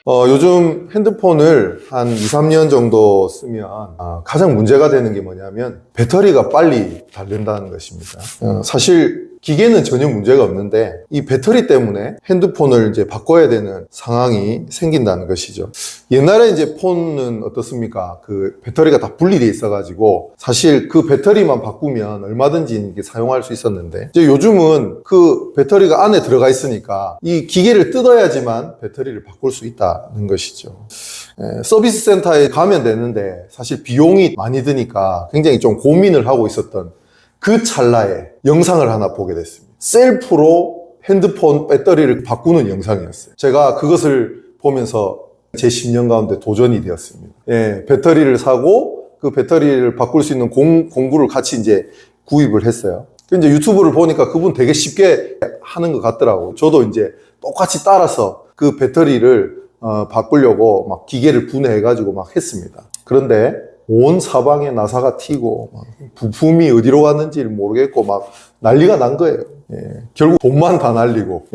요즘 핸드폰을 한 2, 3년 정도 쓰면 가장 문제가 되는 게 뭐냐면 배터리가 빨리 닳는다는 것입니다. 사실 기계는 전혀 문제가 없는데 이 배터리 때문에 핸드폰을 이제 바꿔야 되는 상황이 생긴다는 것이죠. 옛날에 이제 폰은 어떻습니까? 그 배터리가 다 분리되어 있어가지고 사실 그 배터리만 바꾸면 얼마든지 이게 사용할 수 있었는데 이제 요즘은 그 배터리가 안에 들어가 있으니까 이 기계를 뜯어야지만 배터리를 바꿀 수 있다는 것이죠. 서비스 센터에 가면 되는데 사실 비용이 많이 드니까 굉장히 좀 고민을 하고 있었던 그 찰나에 영상을 하나 보게 됐습니다. 셀프로 핸드폰 배터리를 바꾸는 영상이었어요. 제가 그것을 보면서 제 10년 가운데 도전이 되었습니다. 배터리를 사고 그 배터리를 바꿀 수 있는 공구를 같이 이제 구입을 했어요. 이제 유튜브를 보니까 그분 되게 쉽게 하는 것 같더라고요. 저도 이제 똑같이 따라서 그 배터리를 바꾸려고 막 기계를 분해해가지고 막 했습니다. 그런데 온 사방에 나사가 튀고 막 부품이 어디로 갔는지를 모르겠고 막 난리가 난 거예요. 결국 돈만 다 날리고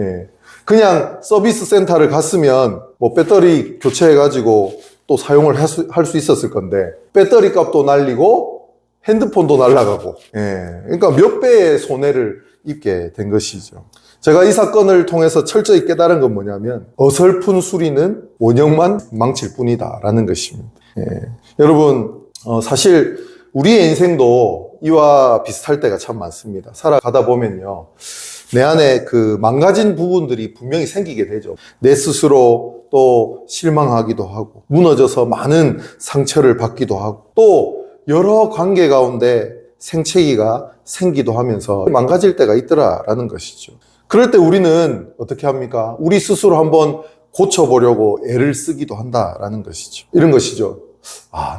그냥 서비스 센터를 갔으면 뭐 배터리 교체해가지고 또 사용을 할 수 있었을 건데 배터리 값도 날리고 핸드폰도 날아가고 그러니까 몇 배의 손해를 입게 된 것이죠. 제가 이 사건을 통해서 철저히 깨달은 건 뭐냐면 어설픈 수리는 원형만 망칠 뿐이다 라는 것입니다. 여러분 사실 우리의 인생도 이와 비슷할 때가 참 많습니다. 살아가다 보면요 내 안에 그 망가진 부분들이 분명히 생기게 되죠. 내 스스로 또 실망하기도 하고 무너져서 많은 상처를 받기도 하고 또 여러 관계 가운데 생채기가 생기도 하면서 망가질 때가 있더라라는 것이죠. 그럴 때 우리는 어떻게 합니까? 우리 스스로 한번 고쳐보려고 애를 쓰기도 한다라는 것이죠. 이런 것이죠.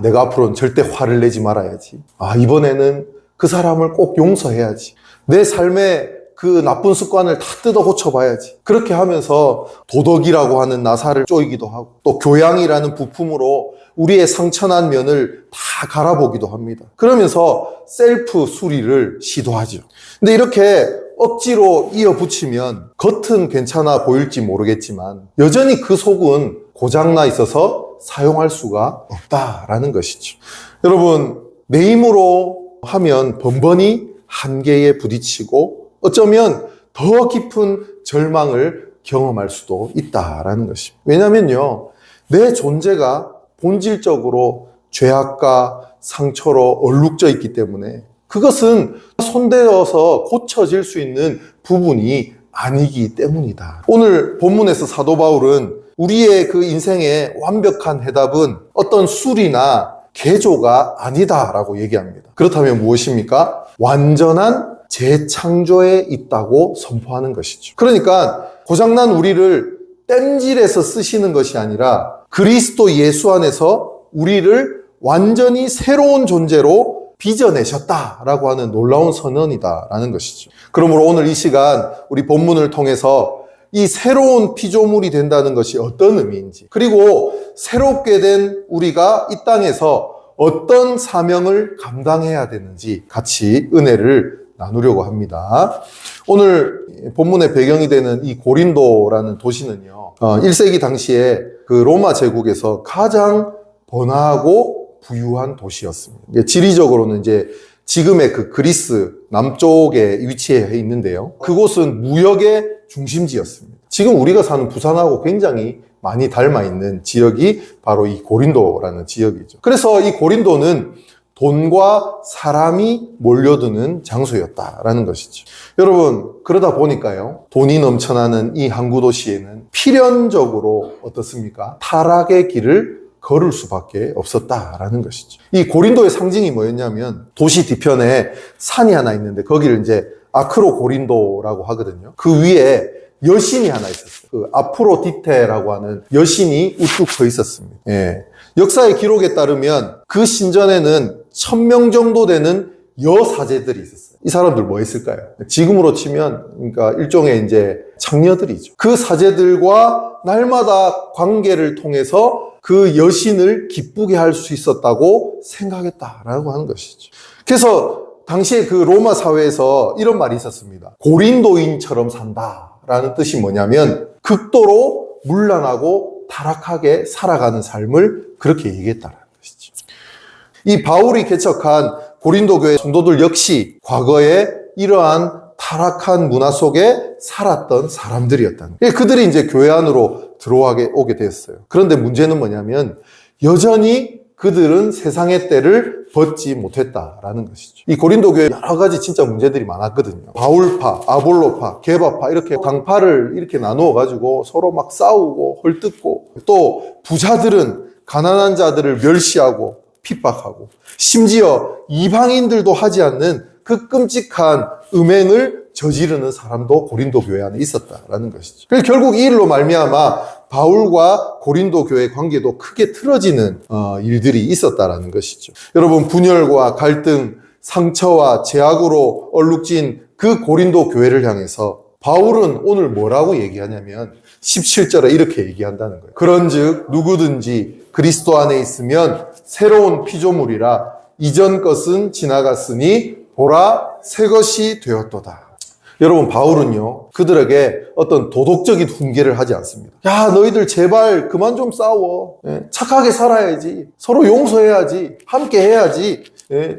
내가 앞으로는 절대 화를 내지 말아야지. 이번에는 그 사람을 꼭 용서해야지. 내 삶에 그 나쁜 습관을 다 뜯어 고쳐봐야지. 그렇게 하면서 도덕이라고 하는 나사를 쪼이기도 하고 또 교양이라는 부품으로 우리의 상처난 면을 다 갈아보기도 합니다. 그러면서 셀프 수리를 시도하죠. 근데 이렇게 억지로 이어붙이면 겉은 괜찮아 보일지 모르겠지만 여전히 그 속은 고장나 있어서 사용할 수가 없다라는 것이죠. 여러분, 내 힘으로 하면 번번이 한계에 부딪히고 어쩌면 더 깊은 절망을 경험할 수도 있다라는 것입니다. 왜냐면요, 내 존재가 본질적으로 죄악과 상처로 얼룩져 있기 때문에 그것은 손대어서 고쳐질 수 있는 부분이 아니기 때문이다. 오늘 본문에서 사도 바울은 우리의 그 인생의 완벽한 해답은 어떤 수리나 개조가 아니다라고 얘기합니다. 그렇다면 무엇입니까? 완전한 재창조에 있다고 선포하는 것이죠. 그러니까 고장난 우리를 땜질해서 쓰시는 것이 아니라 그리스도 예수 안에서 우리를 완전히 새로운 존재로 빚어내셨다라고 하는 놀라운 선언이다라는 것이죠. 그러므로 오늘 이 시간 우리 본문을 통해서 이 새로운 피조물이 된다는 것이 어떤 의미인지, 그리고 새롭게 된 우리가 이 땅에서 어떤 사명을 감당해야 되는지 같이 은혜를 나누려고 합니다. 오늘 본문의 배경이 되는 이 고린도라는 도시는요, 1세기 당시에 그 로마 제국에서 가장 번화하고 부유한 도시였습니다. 지리적으로는 이제 지금의 그 그리스 남쪽에 위치해 있는데요. 그곳은 무역의 중심지였습니다. 지금 우리가 사는 부산하고 굉장히 많이 닮아 있는 지역이 바로 이 고린도라는 지역이죠. 그래서 이 고린도는 돈과 사람이 몰려드는 장소였다라는 것이죠. 여러분, 그러다 보니까요, 돈이 넘쳐나는 이 항구 도시에는 필연적으로 어떻습니까? 타락의 길을 걸을 수밖에 없었다라는 것이죠. 이 고린도의 상징이 뭐였냐면 도시 뒤편에 산이 하나 있는데 거기를 이제 아크로 고린도라고 하거든요. 그 위에 여신이 하나 있었어요. 그 아프로디테라고 하는 여신이 우뚝 서 있었습니다. 역사의 기록에 따르면 그 신전에는 1000명 정도 되는 여사제들이 있었어요. 이 사람들 뭐 했을까요? 지금으로 치면 그러니까 일종의 이제 창녀들이죠. 그 사제들과 날마다 관계를 통해서 그 여신을 기쁘게 할 수 있었다고 생각했다라고 하는 것이죠. 그래서 당시에 그 로마 사회에서 이런 말이 있었습니다. 고린도인처럼 산다라는 뜻이 뭐냐면 극도로 문란하고 타락하게 살아가는 삶을 그렇게 얘기했다는 것이죠. 이 바울이 개척한 고린도 교회 성도들 역시 과거에 이러한 타락한 문화 속에 살았던 사람들이었다는 거예요. 그들이 이제 교회 안으로 오게 되었어요. 그런데 문제는 뭐냐면 여전히 그들은 세상의 때를 벗지 못했다라는 것이죠. 이 고린도 교회에 여러 가지 진짜 문제들이 많았거든요. 바울파, 아볼로파, 게바파 이렇게 당파를 이렇게 나누어 가지고 서로 막 싸우고 헐뜯고, 또 부자들은 가난한 자들을 멸시하고 핍박하고, 심지어 이방인들도 하지 않는 그 끔찍한 음행을 저지르는 사람도 고린도 교회 안에 있었다라는 것이죠. 그래서 결국 이 일로 말미암아 바울과 고린도 교회의 관계도 크게 틀어지는 일들이 있었다라는 것이죠. 여러분, 분열과 갈등, 상처와 제약으로 얼룩진 그 고린도 교회를 향해서 바울은 오늘 뭐라고 얘기하냐면 17절에 이렇게 얘기한다는 거예요. 그런즉 누구든지 그리스도 안에 있으면 새로운 피조물이라 이전 것은 지나갔으니 보라 새 것이 되었도다. 여러분, 바울은요 그들에게 어떤 도덕적인 훈계를 하지 않습니다. 야, 너희들 제발 그만 좀 싸워. 착하게 살아야지. 서로 용서해야지. 함께 해야지.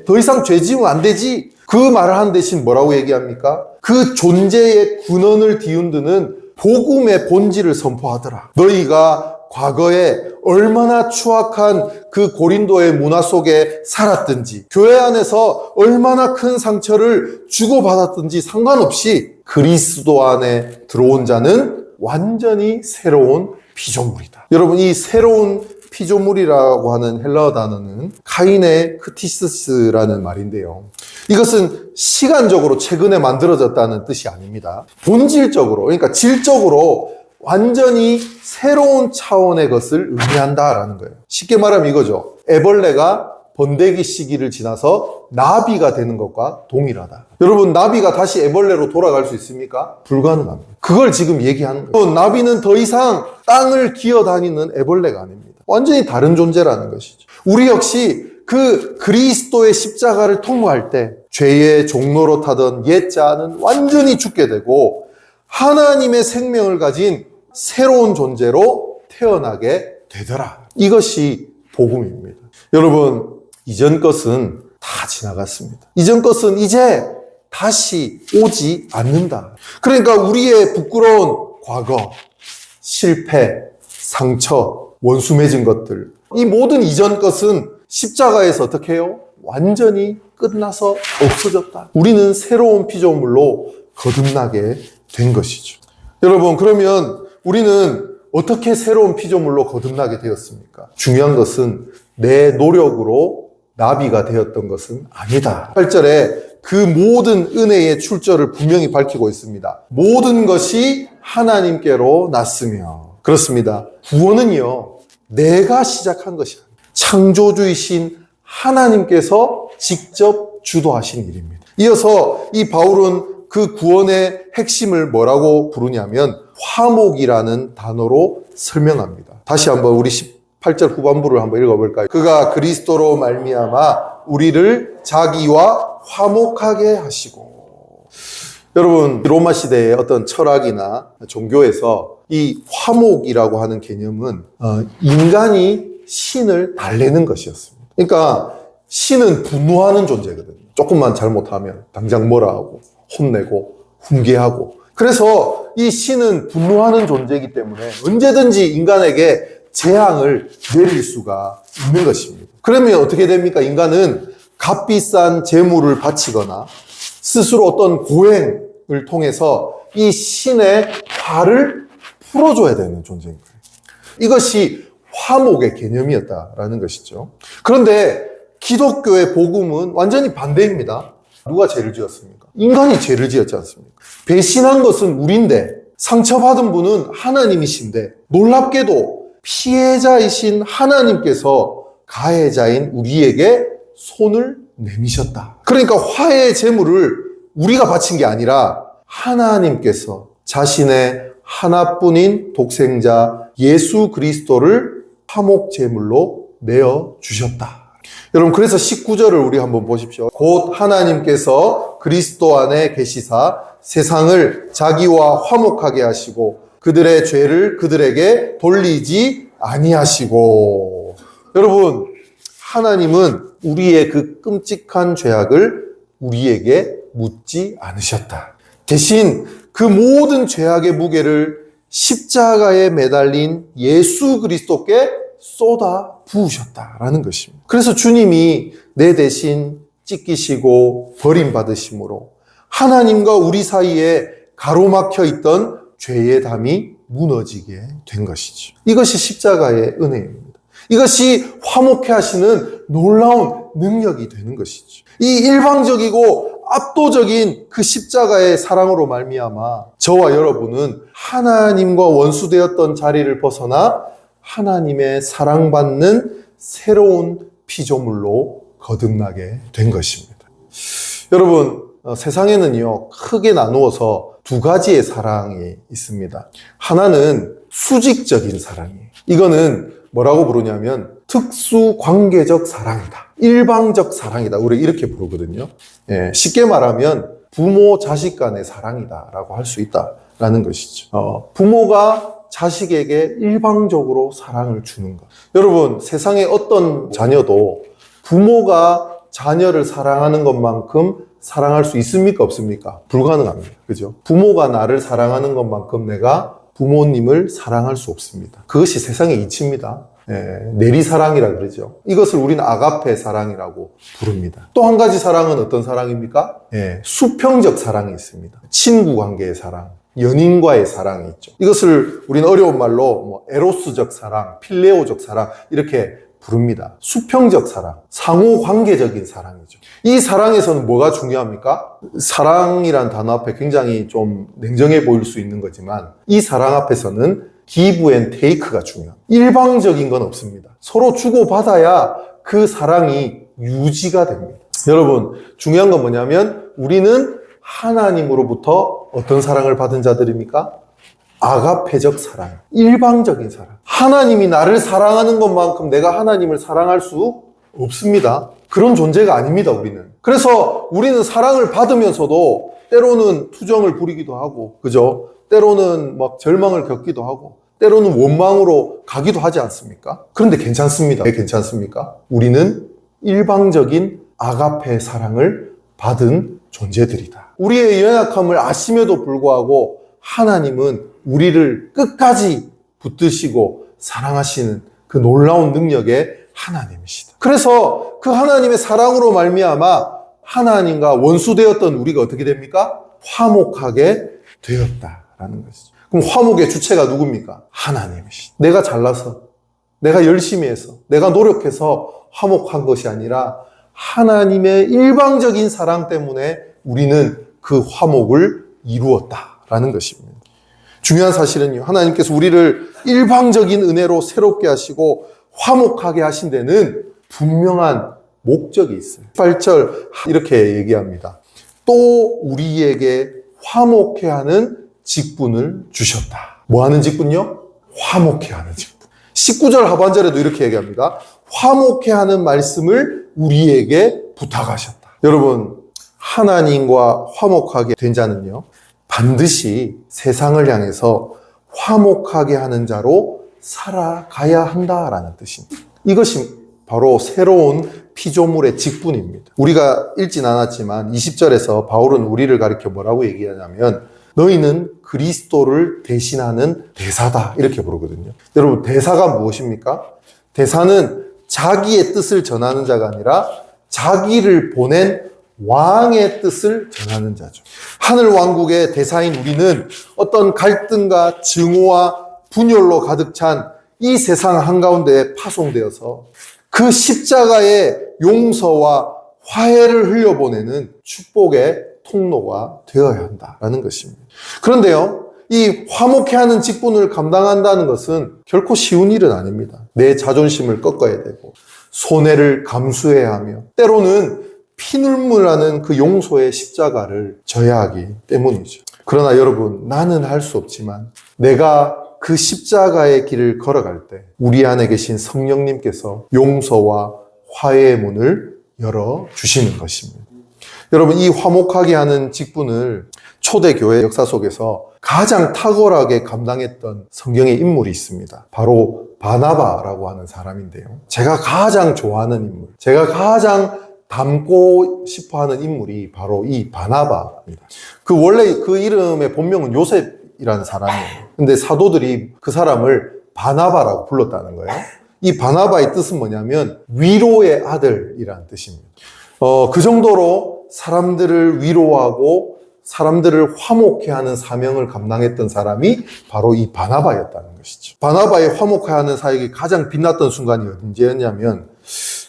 더 이상 죄 지으면 안 되지. 그 말을 한 대신 뭐라고 얘기합니까? 그 존재의 근원을 뒤흔드는 복음의 본질을 선포하더라. 너희가 과거에 얼마나 추악한 그 고린도의 문화 속에 살았든지, 교회 안에서 얼마나 큰 상처를 주고받았든지 상관없이 그리스도 안에 들어온 자는 완전히 새로운 피조물이다. 여러분, 이 새로운 피조물이라고 하는 헬라어 단어는 카이네 크티스라는 말인데요. 이것은 시간적으로 최근에 만들어졌다는 뜻이 아닙니다. 본질적으로, 그러니까 질적으로 완전히 새로운 차원의 것을 의미한다라는 거예요. 쉽게 말하면 이거죠. 애벌레가 번데기 시기를 지나서 나비가 되는 것과 동일하다. 여러분, 나비가 다시 애벌레로 돌아갈 수 있습니까? 불가능합니다. 그걸 지금 얘기하는 거예요. 나비는 더 이상 땅을 기어다니는 애벌레가 아닙니다. 완전히 다른 존재라는 것이죠. 우리 역시 그 그리스도의 십자가를 통과할 때 죄의 종로로 타던 옛 자는 완전히 죽게 되고 하나님의 생명을 가진 새로운 존재로 태어나게 되더라. 이것이 복음입니다. 여러분, 이전 것은 다 지나갔습니다. 이전 것은 이제 다시 오지 않는다. 그러니까 우리의 부끄러운 과거, 실패, 상처, 원수 맺은 것들, 이 모든 이전 것은 십자가에서 어떻게 해요? 완전히 끝나서 없어졌다. 우리는 새로운 피조물로 거듭나게 된 것이죠. 여러분, 그러면 우리는 어떻게 새로운 피조물로 거듭나게 되었습니까? 중요한 것은 내 노력으로 나비가 되었던 것은 아니다. 8절에 그 모든 은혜의 출처를 분명히 밝히고 있습니다. 모든 것이 하나님께로 났으며. 그렇습니다. 구원은요, 내가 시작한 것이 아닙니다. 창조주이신 하나님께서 직접 주도하신 일입니다. 이어서 이 바울은 그 구원의 핵심을 뭐라고 부르냐면 화목이라는 단어로 설명합니다. 다시 한번 우리 18절 후반부를 한번 읽어볼까요? 그가 그리스도로 말미암아 우리를 자기와 화목하게 하시고. 여러분, 로마 시대의 어떤 철학이나 종교에서 이 화목이라고 하는 개념은 인간이 신을 달래는 것이었습니다. 그러니까 신은 분노하는 존재거든요. 조금만 잘못하면 당장 뭐라 하고 혼내고 훈계하고. 그래서 이 신은 분노하는 존재이기 때문에 언제든지 인간에게 재앙을 내릴 수가 있는 것입니다. 그러면 어떻게 됩니까? 인간은 값비싼 재물을 바치거나 스스로 어떤 고행을 통해서 이 신의 화를 풀어줘야 되는 존재인 거예요. 이것이 화목의 개념이었다라는 것이죠. 그런데 기독교의 복음은 완전히 반대입니다. 누가 죄를 지었습니까? 인간이 죄를 지었지 않습니까? 배신한 것은 우리인데, 상처받은 분은 하나님이신데, 놀랍게도 피해자이신 하나님께서 가해자인 우리에게 손을 내미셨다. 그러니까 화해의 제물을 우리가 바친 게 아니라 하나님께서 자신의 하나뿐인 독생자 예수 그리스도를 화목 제물로 내어 주셨다. 여러분, 그래서 19절을 우리 한번 보십시오. 곧 하나님께서 그리스도 안에 계시사 세상을 자기와 화목하게 하시고 그들의 죄를 그들에게 돌리지 아니하시고. 여러분, 하나님은 우리의 그 끔찍한 죄악을 우리에게 묻지 않으셨다. 대신 그 모든 죄악의 무게를 십자가에 매달린 예수 그리스도께 쏟아 부으셨다라는 것입니다. 그래서 주님이 내 대신 찢기시고 버림받으심으로 하나님과 우리 사이에 가로막혀 있던 죄의 담이 무너지게 된 것이죠. 이것이 십자가의 은혜입니다. 이것이 화목해 하시는 놀라운 능력이 되는 것이죠. 이 일방적이고 압도적인 그 십자가의 사랑으로 말미암아 저와 여러분은 하나님과 원수되었던 자리를 벗어나 하나님의 사랑받는 새로운 피조물로 거듭나게 된 것입니다. 여러분, 세상에는요, 크게 나누어서 두 가지의 사랑이 있습니다. 하나는 수직적인 사랑이에요. 이거는 뭐라고 부르냐면 특수관계적 사랑이다. 일방적 사랑이다. 우리 이렇게 부르거든요. 쉽게 말하면 부모 자식 간의 사랑이다 라고 할 수 있다라는 것이죠. 부모가 자식에게 일방적으로 사랑을 주는 것. 여러분, 세상의 어떤 자녀도 부모가 자녀를 사랑하는 것만큼 사랑할 수 있습니까? 없습니까? 불가능합니다. 그죠? 부모가 나를 사랑하는 것만큼 내가 부모님을 사랑할 수 없습니다. 그것이 세상의 이치입니다. 내리사랑이라 그러죠. 이것을 우리는 아가페 사랑이라고 부릅니다. 또 한 가지 사랑은 어떤 사랑입니까? 수평적 사랑이 있습니다. 친구 관계의 사랑, 연인과의 사랑이 있죠. 이것을 우리는 어려운 말로 에로스적 사랑, 필레오적 사랑 이렇게 부릅니다. 수평적 사랑, 상호관계적인 사랑이죠. 이 사랑에서는 뭐가 중요합니까? 사랑이란 단어 앞에 굉장히 좀 냉정해 보일 수 있는 거지만 이 사랑 앞에서는 give and take가 중요합니다. 일방적인 건 없습니다. 서로 주고받아야 그 사랑이 유지가 됩니다. 여러분, 중요한 건 뭐냐면 우리는 하나님으로부터 어떤 사랑을 받은 자들입니까? 아가페적 사랑, 일방적인 사랑. 하나님이 나를 사랑하는 것만큼 내가 하나님을 사랑할 수 없습니다. 그런 존재가 아닙니다, 우리는. 그래서 우리는 사랑을 받으면서도 때로는 투정을 부리기도 하고, 그죠? 때로는 막 절망을 겪기도 하고, 때로는 원망으로 가기도 하지 않습니까? 그런데 괜찮습니다. 왜 괜찮습니까? 우리는 일방적인 아가페 사랑을 받은 존재들이다. 우리의 연약함을 아심에도 불구하고 하나님은 우리를 끝까지 붙드시고 사랑하시는 그 놀라운 능력의 하나님이시다. 그래서 그 하나님의 사랑으로 말미암아 하나님과 원수되었던 우리가 어떻게 됩니까? 화목하게 되었다라는 것이죠. 그럼 화목의 주체가 누굽니까? 하나님이시다. 내가 잘나서, 내가 열심히 해서, 내가 노력해서 화목한 것이 아니라 하나님의 일방적인 사랑 때문에 우리는 그 화목을 이루었다라는 것입니다. 중요한 사실은요, 하나님께서 우리를 일방적인 은혜로 새롭게 하시고 화목하게 하신 데는 분명한 목적이 있어요. 8절 이렇게 얘기합니다. 또 우리에게 화목해 하는 직분을 주셨다. 뭐 하는 직분요? 화목해 하는 직분. 19절 하반절에도 이렇게 얘기합니다. 화목해 하는 말씀을 우리에게 부탁하셨다. 여러분, 하나님과 화목하게 된 자는요, 반드시 세상을 향해서 화목하게 하는 자로 살아가야 한다라는 뜻입니다. 이것이 바로 새로운 피조물의 직분입니다. 우리가 읽진 않았지만 20절에서 바울은 우리를 가리켜 뭐라고 얘기하냐면 너희는 그리스도를 대신하는 대사다 이렇게 부르거든요. 여러분, 대사가 무엇입니까? 대사는 자기의 뜻을 전하는 자가 아니라 자기를 보낸 왕의 뜻을 전하는 자죠. 하늘 왕국의 대사인 우리는 어떤 갈등과 증오와 분열로 가득 찬 이 세상 한가운데에 파송되어서 그 십자가의 용서와 화해를 흘려보내는 축복의 통로가 되어야 한다라는 것입니다. 그런데요, 이 화목해 하는 직분을 감당한다는 것은 결코 쉬운 일은 아닙니다. 내 자존심을 꺾어야 되고 손해를 감수해야 하며 때로는 피눈물 나는 그 용서의 십자가를 져야 하기 때문이죠. 그러나 여러분, 나는 할 수 없지만 내가 그 십자가의 길을 걸어갈 때 우리 안에 계신 성령님께서 용서와 화해의 문을 열어주시는 것입니다. 여러분, 이 화목하게 하는 직분을 초대교회 역사 속에서 가장 탁월하게 감당했던 성경의 인물이 있습니다. 바로 바나바라고 하는 사람인데요. 제가 가장 좋아하는 인물, 제가 가장 닮고 싶어하는 인물이 바로 이 바나바입니다. 원래 그 이름의 본명은 요셉이라는 사람이에요. 근데 사도들이 그 사람을 바나바라고 불렀다는 거예요. 이 바나바의 뜻은 뭐냐면 위로의 아들이라는 뜻입니다. 그 정도로 사람들을 위로하고 사람들을 화목케 하는 사명을 감당했던 사람이 바로 이 바나바였다는 것이죠. 바나바의 화목케 하는 사역이 가장 빛났던 순간이 언제였냐면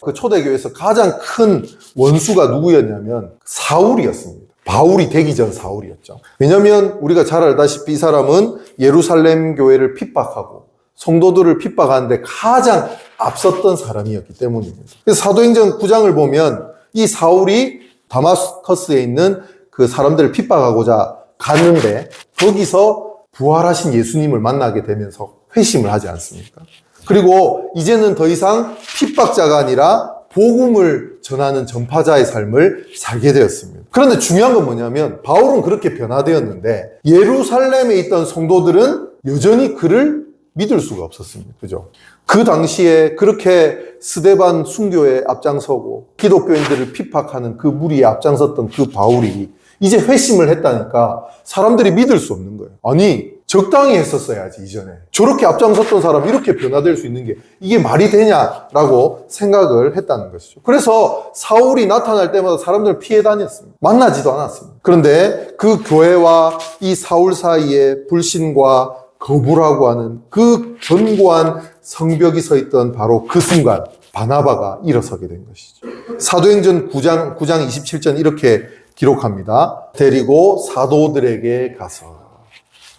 그 초대교회에서 가장 큰 원수가 누구였냐면 사울이었습니다. 바울이 되기 전 사울이었죠. 왜냐하면 우리가 잘 알다시피 이 사람은 예루살렘 교회를 핍박하고 성도들을 핍박하는데 가장 앞섰던 사람이었기 때문입니다. 그래서 사도행전 9장을 보면 이 사울이 다마스커스에 있는 그 사람들을 핍박하고자 갔는데 거기서 부활하신 예수님을 만나게 되면서 회심을 하지 않습니까? 그리고 이제는 더 이상 핍박자가 아니라 복음을 전하는 전파자의 삶을 살게 되었습니다. 그런데 중요한 건 뭐냐면 바울은 그렇게 변화되었는데 예루살렘에 있던 성도들은 여전히 그를 믿을 수가 없었습니다. 그죠? 그 당시에 그렇게 스데반 순교에 앞장서고 기독교인들을 핍박하는 그 무리에 앞장섰던 그 바울이 이제 회심을 했다니까 사람들이 믿을 수 없는 거예요. 아니, 적당히 했었어야지, 이전에. 저렇게 앞장섰던 사람이 이렇게 변화될 수 있는 게 이게 말이 되냐라고 생각을 했다는 것이죠. 그래서 사울이 나타날 때마다 사람들을 피해 다녔습니다. 만나지도 않았습니다. 그런데 그 교회와 이 사울 사이에 불신과 거부라고 하는 그 견고한 성벽이 서 있던 바로 그 순간 바나바가 일어서게 된 것이죠. 사도행전 9장 27절 이렇게 기록합니다. 데리고 사도들에게 가서.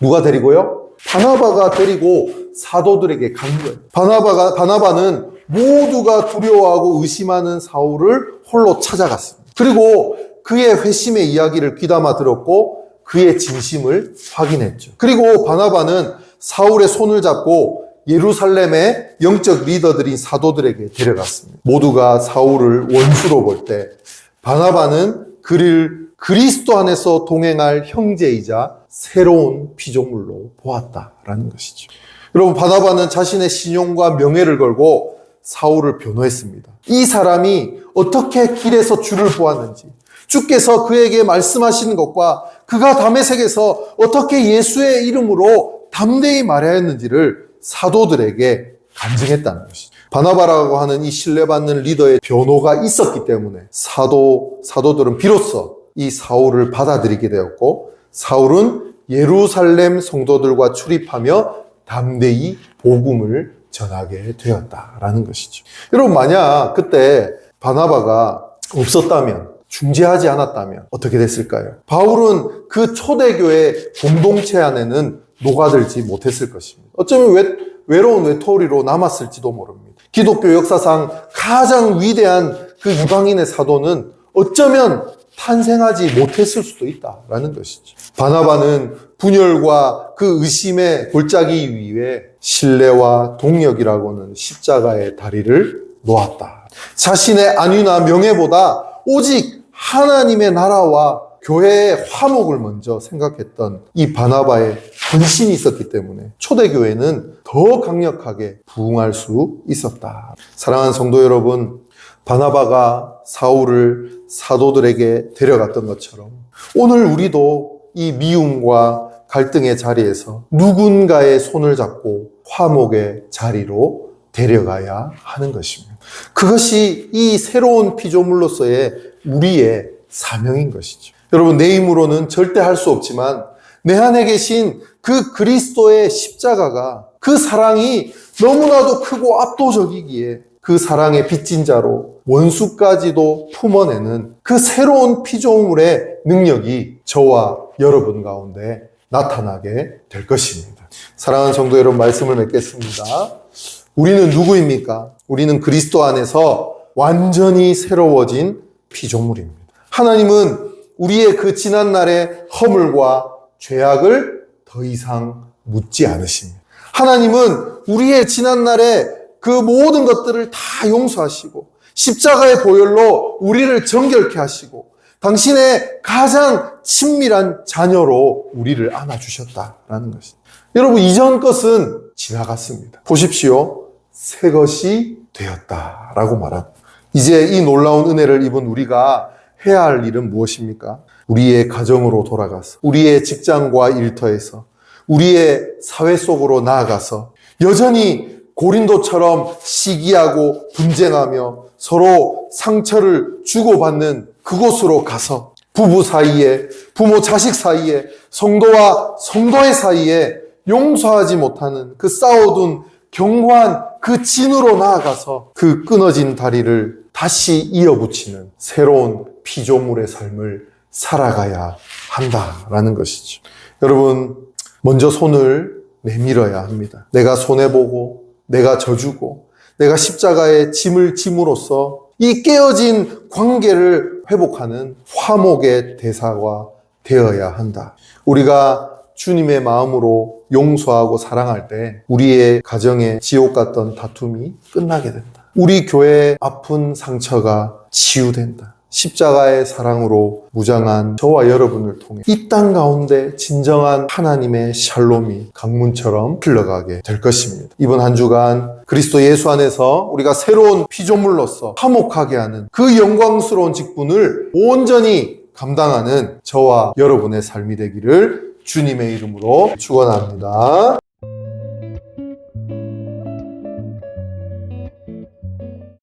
누가 데리고요? 바나바가 데리고 사도들에게 간 거예요. 바나바는 모두가 두려워하고 의심하는 사울을 홀로 찾아갔습니다. 그리고 그의 회심의 이야기를 귀담아 들었고 그의 진심을 확인했죠. 그리고 바나바는 사울의 손을 잡고 예루살렘의 영적 리더들인 사도들에게 데려갔습니다. 모두가 사울을 원수로 볼 때 바나바는 그를 그리스도 안에서 동행할 형제이자 새로운 피조물로 보았다라는 것이죠. 여러분, 바나바는 자신의 신용과 명예를 걸고 사울을 변호했습니다. 이 사람이 어떻게 길에서 주를 보았는지, 주께서 그에게 말씀하시는 것과 그가 다메섹에서 어떻게 예수의 이름으로 담대히 말하였는지를 사도들에게 간증했다는 것이죠. 바나바라고 하는 이 신뢰받는 리더의 변호가 있었기 때문에 사도들은 비로소 이 사울을 받아들이게 되었고 사울은 예루살렘 성도들과 출입하며 담대히 복음을 전하게 되었다라는 것이죠. 여러분, 만약 그때 바나바가 없었다면, 중재하지 않았다면 어떻게 됐을까요? 바울은 그 초대교회 공동체 안에는 녹아들지 못했을 것입니다. 어쩌면 외로운 외톨이로 남았을지도 모릅니다. 기독교 역사상 가장 위대한 그 이방인의 사도는 어쩌면 탄생하지 못했을 수도 있다라는 것이죠. 바나바는 분열과 그 의심의 골짜기 위에 신뢰와 동력이라고는 십자가의 다리를 놓았다. 자신의 안위나 명예보다 오직 하나님의 나라와 교회의 화목을 먼저 생각했던 이 바나바의 헌신이 있었기 때문에 초대교회는 더 강력하게 부흥할 수 있었다. 사랑하는 성도 여러분, 바나바가 사울을 사도들에게 데려갔던 것처럼 오늘 우리도 이 미움과 갈등의 자리에서 누군가의 손을 잡고 화목의 자리로 데려가야 하는 것입니다. 그것이 이 새로운 피조물로서의 우리의 사명인 것이죠. 여러분, 내 힘으로는 절대 할 수 없지만 내 안에 계신 그 그리스도의 십자가가, 그 사랑이 너무나도 크고 압도적이기에 그 사랑의 빚진 자로 원수까지도 품어내는 그 새로운 피조물의 능력이 저와 여러분 가운데 나타나게 될 것입니다. 사랑하는 성도 여러분, 말씀을 맺겠습니다. 우리는 누구입니까? 우리는 그리스도 안에서 완전히 새로워진 피조물입니다. 하나님은 우리의 그 지난날의 허물과 죄악을 더 이상 묻지 않으십니다. 하나님은 우리의 지난날의 그 모든 것들을 다 용서하시고 십자가의 보혈로 우리를 정결케 하시고 당신의 가장 친밀한 자녀로 우리를 안아주셨다라는 것입니다. 여러분, 이전 것은 지나갔습니다. 보십시오. 새 것이 되었다라고 말합니다. 이제 이 놀라운 은혜를 입은 우리가 해야 할 일은 무엇입니까? 우리의 가정으로 돌아가서, 우리의 직장과 일터에서, 우리의 사회 속으로 나아가서 여전히 고린도처럼 시기하고 분쟁하며 서로 상처를 주고받는 그곳으로 가서 부부 사이에, 부모 자식 사이에, 성도와 성도의 사이에 용서하지 못하는 그 쌓아둔 견고한 그 진으로 나아가서 그 끊어진 다리를 다시 이어붙이는 새로운 피조물의 삶을 살아가야 한다라는 것이죠. 여러분, 먼저 손을 내밀어야 합니다. 내가 손해보고, 내가 져주고, 내가 십자가의 짐을 짐으로써 이 깨어진 관계를 회복하는 화목의 대사가 되어야 한다. 우리가 주님의 마음으로 용서하고 사랑할 때 우리의 가정의 지옥 같던 다툼이 끝나게 된다. 우리 교회의 아픈 상처가 치유된다. 십자가의 사랑으로 무장한 저와 여러분을 통해 이 땅 가운데 진정한 하나님의 샬롬이 강문처럼 흘러가게 될 것입니다. 이번 한 주간 그리스도 예수 안에서 우리가 새로운 피조물로서 화목하게 하는 그 영광스러운 직분을 온전히 감당하는 저와 여러분의 삶이 되기를 주님의 이름으로 축원합니다.